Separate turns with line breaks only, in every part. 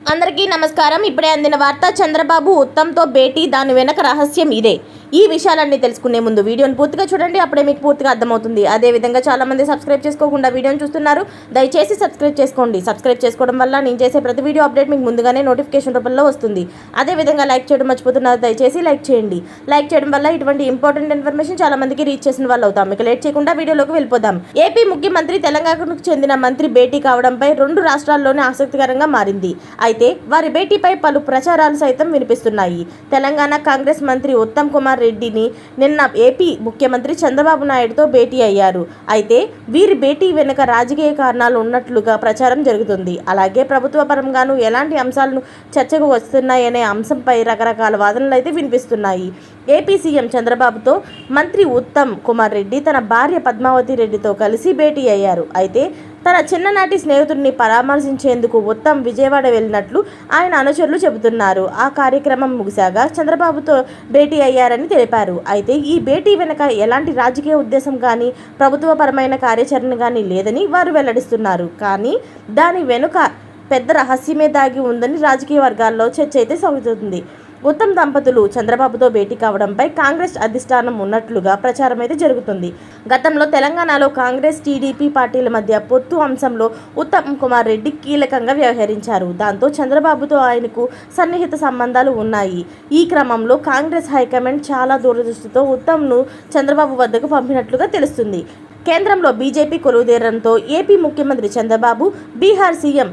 అందరికీ నమస్కారం. ఇప్పుడే అందిన వార్త. చంద్రబాబు ఉత్తమ్తో భేటీ, దాని వెనక రహస్యం ఇదే. ఈ విషయాలన్నీ తెలుసుకునే ముందు వీడియోని పూర్తిగా చూడండి, అప్పుడే మీకు పూర్తిగా అర్థమవుతుంది. అదేవిధంగా చాలామంది సబ్స్క్రైబ్ చేసుకోకుండా వీడియోని చూస్తున్నారు, దయచేసి సబ్స్క్రైబ్ చేసుకోండి. సబ్స్క్రైబ్ చేసుకోవడం వల్ల నేను చేసే ప్రతి వీడియో అప్డేట్ మీకు ముందుగానే నోటిఫికేషన్ రూపంలో వస్తుంది. అదేవిధంగా లైక్ చేయడం మర్చిపోతున్నారు, దయచేసి లైక్ చేయండి. లైక్ చేయడం వల్ల ఇటువంటి ఇంపార్టెంట్ ఇన్ఫర్మేషన్ చాలా మందికి రీచ్ చేసిన వాళ్ళు అవుతాం. ఇక లేట్ చేయకుండా వీడియోలోకి వెళ్ళిపోదాం. ఏపీ ముఖ్యమంత్రి తెలంగాణకు చెందిన మంత్రి భేటీ కావడంపై రెండు రాష్ట్రాల్లోనే ఆసక్తికరంగా మారింది. అయితే వారి భేటీపై పలు ప్రచారాలు సైతం వినిపిస్తున్నాయి. తెలంగాణ కాంగ్రెస్ మంత్రి ఉత్తమ్ కుమార్ రెడ్డిని నిన్న ఏపీ ముఖ్యమంత్రి చంద్రబాబు నాయుడుతో భేటీ అయ్యారు. అయితే వీరి భేటీ వెనుక రాజకీయ కారణాలు ఉన్నట్లుగా ప్రచారం జరుగుతుంది. అలాగే ప్రభుత్వ పరంగాను ఎలాంటి అంశాలను చర్చకు వస్తున్నాయనే అంశంపై రకరకాల వాదనలు అయితే వినిపిస్తున్నాయి. ఏపీ సీఎం చంద్రబాబుతో మంత్రి ఉత్తమ్ కుమార్ రెడ్డి తన భార్య పద్మావతి రెడ్డితో కలిసి భేటీ అయ్యారు. అయితే తన చిన్ననాటి స్నేహితుడిని పరామర్శించేందుకు ఉత్తమ్ విజయవాడ వెళ్ళినట్లు ఆయన అనుచరులు చెబుతున్నారు. ఆ కార్యక్రమం ముగిశాక చంద్రబాబుతో భేటీ అయ్యారని తెలిపారు. అయితే ఈ భేటీ వెనుక ఎలాంటి రాజకీయ ఉద్దేశం కానీ ప్రభుత్వపరమైన కార్యాచరణ కానీ లేదని వారు వెల్లడిస్తున్నారు. కానీ దాని వెనుక పెద్ద రహస్యమే దాగి ఉందని రాజకీయ వర్గాల్లో చర్చ అయితే సాగుతుంది. ఉత్తమ్ దంపతులు చంద్రబాబుతో భేటీ కావడంపై కాంగ్రెస్ అధిష్టానం ఉన్నట్లుగా ప్రచారం అయితే జరుగుతుంది. గతంలో తెలంగాణలో కాంగ్రెస్ టీడీపీ పార్టీల మధ్య పొత్తు అంశంలో ఉత్తమ్ కుమార్ రెడ్డి కీలకంగా వ్యవహరించారు. దాంతో చంద్రబాబుతో ఆయనకు సన్నిహిత సంబంధాలు ఉన్నాయి. ఈ క్రమంలో కాంగ్రెస్ హైకమాండ్ చాలా దూరదృష్టితో ఉత్తమ్ను చంద్రబాబు వద్దకు పంపినట్లుగా తెలుస్తుంది. కేంద్రంలో బీజేపీ కొలువుదేరడంతో ఏపీ ముఖ్యమంత్రి చంద్రబాబు, బీహార్ సీఎం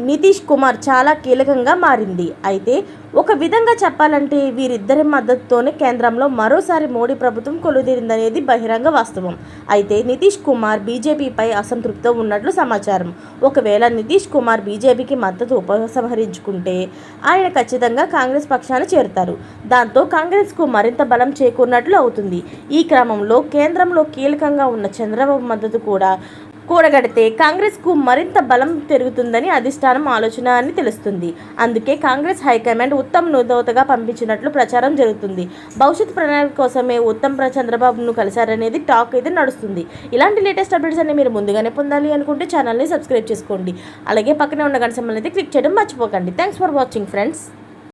నితీష్ కుమార్ చాలా కీలకంగా మారింది. అయితే ఒక విధంగా చెప్పాలంటే వీరిద్దరి మద్దతుతోనే కేంద్రంలో మరోసారి మోడీ ప్రభుత్వం కొలువుదీరిందనేది బహిరంగ వాస్తవం. అయితే నితీష్ కుమార్ బీజేపీపై అసంతృప్తితో ఉన్నట్లు సమాచారం. ఒకవేళ నితీష్ కుమార్ బీజేపీకి మద్దతు ఉపసంహరించుకుంటే ఆయన ఖచ్చితంగా కాంగ్రెస్ పక్షాన చేరుతారు. దాంతో కాంగ్రెస్కు మరింత బలం చేకూరినట్లు అవుతుంది. ఈ క్రమంలో కేంద్రంలో కీలకంగా ఉన్న చంద్రబాబు మద్దతు కూడా కూడగడితే కాంగ్రెస్కు మరింత బలం పెరుగుతుందని అధిష్టానం ఆలోచన అని తెలుస్తుంది. అందుకే కాంగ్రెస్ హైకమాండ్ ఉత్తమ్ను దోతగా పంపించినట్లు ప్రచారం జరుగుతుంది. భవిష్యత్ ప్రణాళిక కోసమే ఉత్తమ్ చంద్రబాబును కలిశారనేది టాక్ అయితే నడుస్తుంది. ఇలాంటి లేటెస్ట్ అప్డేట్స్ అన్ని మీరు ముందుగానే పొందాలి అనుకుంటే ఛానల్ని సబ్స్క్రైబ్ చేసుకోండి. అలాగే పక్కనే ఉన్న గంట సింబల్ అయితే క్లిక్ చేయడం మర్చిపోకండి. Thanks for watching friends.